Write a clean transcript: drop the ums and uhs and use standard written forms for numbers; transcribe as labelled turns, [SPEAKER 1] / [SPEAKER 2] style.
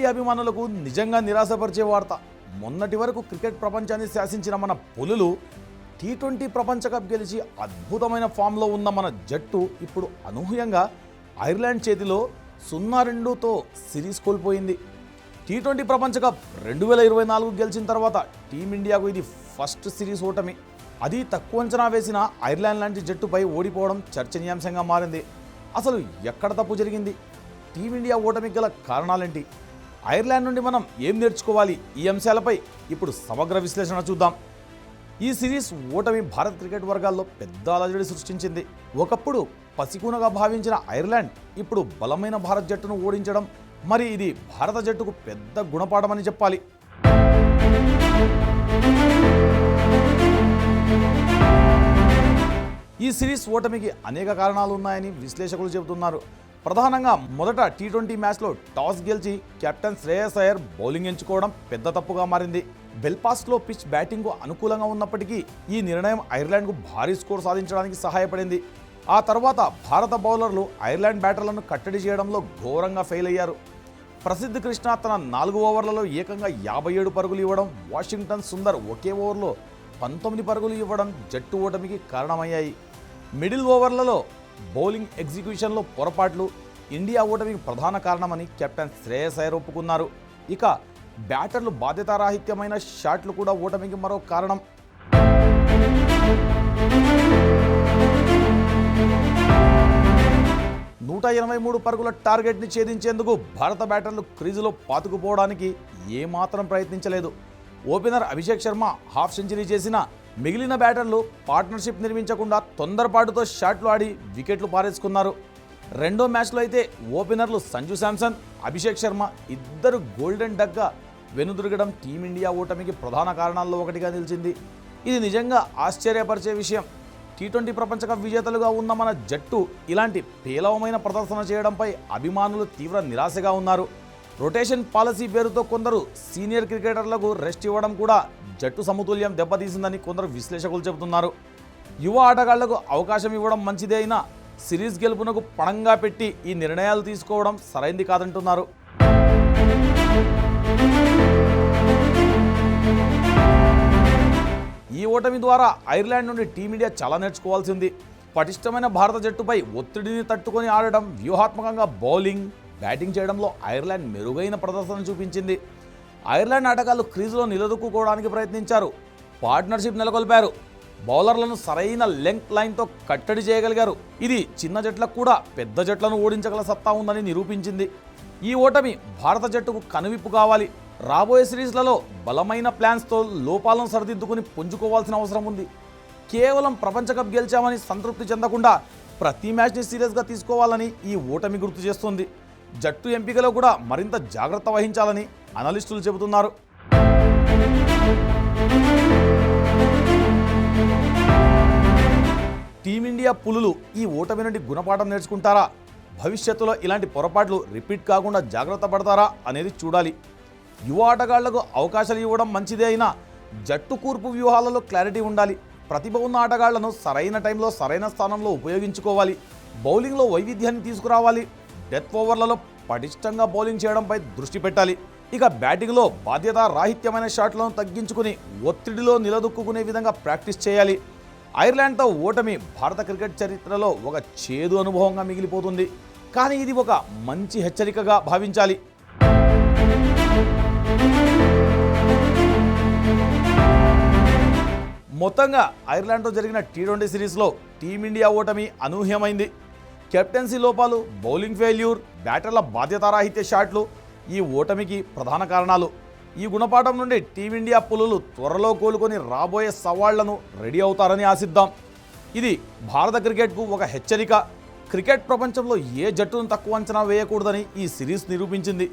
[SPEAKER 1] Team India అభిమానులకు నిజంగా నిరాశపరిచే వార్త. మొన్నటి వరకు క్రికెట్ ప్రపంచాన్ని శాసించిన మన పులులు టీ20 ప్రపంచ కప్ గెలిచి అద్భుతమైన ఫామ్లో ఉన్న మన జట్టు ఇప్పుడు అనూహ్యంగా ఐర్లాండ్ చేతిలో 0-2తో సిరీస్ కోల్పోయింది. టీ20 ప్రపంచ కప్ 2024 గెలిచిన తర్వాత టీమిండియాకు ఇది ఫస్ట్ సిరీస్ ఓటమి. అది తక్కువ అంచనా వేసిన ఐర్లాండ్ లాంటి జట్టుపై ఓడిపోవడం చర్చనీయాంశంగా మారింది. అసలు ఎక్కడ తప్పు జరిగింది? టీమిండియా ఓటమికి గల కారణాలేంటి? ఐర్లాండ్ నుండి మనం ఏం నేర్చుకోవాలి? ఈ అంశాలపై ఇప్పుడు సమగ్ర విశ్లేషణ చూద్దాం. ఈ సిరీస్ ఓటమి భారత్ క్రికెట్ వర్గాల్లో పెద్ద అలజడి సృష్టించింది. ఒకప్పుడు పసికూనగా భావించిన ఐర్లాండ్ ఇప్పుడు బలమైన భారత్ జట్టును ఓడించడం, మరి ఇది భారత జట్టుకు పెద్ద గుణపాఠమని చెప్పాలి. ఈ సిరీస్ ఓటమికి అనేక కారణాలు ఉన్నాయని విశ్లేషకులు చెబుతున్నారు. ప్రధానంగా మొదట టీ20 మ్యాచ్లో టాస్ గెలిచి కెప్టెన్ శ్రేయస్ అయ్యర్ బౌలింగ్ ఎంచుకోవడం పెద్ద తప్పుగా మారింది. బెల్ఫాస్ట్లో పిచ్ బ్యాటింగ్కు అనుకూలంగా ఉన్నప్పటికీ ఈ నిర్ణయం ఐర్లాండ్కు భారీ స్కోర్ సాధించడానికి సహాయపడింది. ఆ తర్వాత భారత బౌలర్లు ఐర్లాండ్ బ్యాటర్లను కట్టడి చేయడంలో ఘోరంగా ఫెయిల్ అయ్యారు. ప్రసిద్ధ్ కృష్ణ తన 4 ఓవర్లలో ఏకంగా 57 పరుగులు ఇవ్వడం, వాషింగ్టన్ సుందర్ ఒకే ఓవర్లో 19 పరుగులు ఇవ్వడం జట్టు ఓటమికి కారణమయ్యాయి. మిడిల్ ఓవర్లలో బౌలింగ్ ఎగ్జిక్యూషన్లో పొరపాట్లు ఇండియా ఓటమికి ప్రధాన కారణమని కెప్టెన్ శ్రేయస్ అయ్యర్ ఒప్పుకున్నారు. ఇక బ్యాటర్లు బాధ్యతారాహిత్యమైన షాట్లు కూడా ఓటమికి మరో కారణం. నూట 83 పరుగుల టార్గెట్ని ఛేదించేందుకు భారత బ్యాటర్లు క్రీజులో పాతుకుపోవడానికి ఏమాత్రం ప్రయత్నించలేదు. Opener Abhishek Sharma half century చేసిన మిగిలిన బ్యాటర్లు పార్ట్నర్షిప్ నిర్మించకుండా తొందరపాటుతో షాట్లు ఆడి వికెట్లు పారేసుకున్నారు. రెండో మ్యాచ్లో అయితే ఓపెనర్లు సంజు శాంసన్, అభిషేక్ శర్మ ఇద్దరు గోల్డెన్ డక్గా వెనుదిరగడం టీమిండియా ఓటమికి ప్రధాన కారణాల్లో ఒకటిగా నిలిచింది. ఇది నిజంగా ఆశ్చర్యపరిచే విషయం. టీ20 ప్రపంచ కప్ విజేతలుగా ఉన్న మన జట్టు ఇలాంటి పేలవమైన ప్రదర్శన చేయడంపై అభిమానులు తీవ్ర నిరాశగా ఉన్నారు. రొటేషన్ పాలసీ పేరుతో కొందరు సీనియర్ క్రికెటర్లకు రెస్ట్ ఇవ్వడం కూడా జట్టు సమతుల్యం దెబ్బతీసిందని కొందరు విశ్లేషకులు చెబుతున్నారు. యువ ఆటగాళ్లకు అవకాశం ఇవ్వడం మంచిదే అయినా సిరీస్ గెలుపునకు పణంగా పెట్టి ఈ నిర్ణయాలు తీసుకోవడం సరైంది కాదంటున్నారు. ఈ ఓటమి ద్వారా ఐర్లాండ్ నుండి టీమిండియా చాలా నేర్చుకోవాల్సి ఉంది. పటిష్టమైన భారత జట్టుపై ఒత్తిడిని తట్టుకొని ఆడడం, వ్యూహాత్మకంగా బౌలింగ్, బ్యాటింగ్ చేయడంలో ఐర్లాండ్ మెరుగైన ప్రదర్శన చూపించింది. ఐర్లాండ్ ఆటగాళ్లు క్రీజులో నిలదొక్కుకోవడానికి ప్రయత్నించారు, పార్ట్నర్షిప్ నెలకొల్పారు, బౌలర్లను సరైన లెంగ్త్ లైన్తో కట్టడి చేయగలిగారు. ఇది చిన్న జట్లకు కూడా పెద్ద జట్లను ఓడించగల సత్తా ఉందని నిరూపించింది. ఈ ఓటమి భారత జట్టుకు కనువిప్పు కావాలి. రాబోయే సిరీస్లలో బలమైన ప్లాన్స్తో లోపాలను సరిదిద్దుకుని పుంజుకోవాల్సిన అవసరం ఉంది. కేవలం ప్రపంచ కప్ గెలిచామని సంతృప్తి చెందకుండా ప్రతి మ్యాచ్ని సీరియస్గా తీసుకోవాలని ఈ ఓటమి గుర్తు చేస్తుంది. జట్టు ఎంపికలో కూడా మరింత జాగ్రత్త వహించాలని అనలిస్టులు చెబుతున్నారు. టీమిండియా పులులు ఈ ఓటమి నుండి గుణపాఠం నేర్చుకుంటారా? భవిష్యత్తులో ఇలాంటి పొరపాట్లు రిపీట్ కాకుండా జాగ్రత్త పడతారా అనేది చూడాలి. యువ ఆటగాళ్లకు అవకాశాలు ఇవ్వడం మంచిదే అయినా జట్టు కూర్పు వ్యూహాలలో క్లారిటీ ఉండాలి. ప్రతిభ ఉన్న ఆటగాళ్లను సరైన టైంలో సరైన స్థానంలో ఉపయోగించుకోవాలి. బౌలింగ్లో వైవిధ్యాన్ని తీసుకురావాలి. డెత్ ఓవర్లలో పటిష్టంగా బౌలింగ్ చేయడంపై దృష్టి పెట్టాలి. ఇక బ్యాటింగ్లో బాధ్యత రాహిత్యమైన షాట్లను తగ్గించుకుని ఒత్తిడిలో నిలదొక్కునే విధంగా ప్రాక్టీస్ చేయాలి. ఐర్లాండ్తో ఓటమి భారత క్రికెట్ చరిత్రలో ఒక చేదు అనుభవంగా మిగిలిపోతుంది. కానీ ఇది ఒక మంచి హెచ్చరికగా భావించాలి. మొత్తంగా ఐర్లాండ్తో జరిగిన టీ20 సిరీస్లో టీమిండియా ఓటమి అనూహ్యమైంది. కెప్టెన్సీ లోపాలు, బౌలింగ్ ఫెయిల్యూర్, బ్యాటర్ల బాధ్యతారాహిత్య షాట్లు ఈ ఓటమికి ప్రధాన కారణాలు. ఈ గుణపాఠం నుండి టీమిండియా పులులు త్వరలో కోలుకొని రాబోయే సవాళ్లను రెడీ అవుతారని ఆశిద్దాం. ఇది భారత క్రికెట్కు ఒక హెచ్చరిక. క్రికెట్ ప్రపంచంలో ఏ జట్టును తక్కువ అంచనా వేయకూడదని ఈ సిరీస్ నిరూపించింది.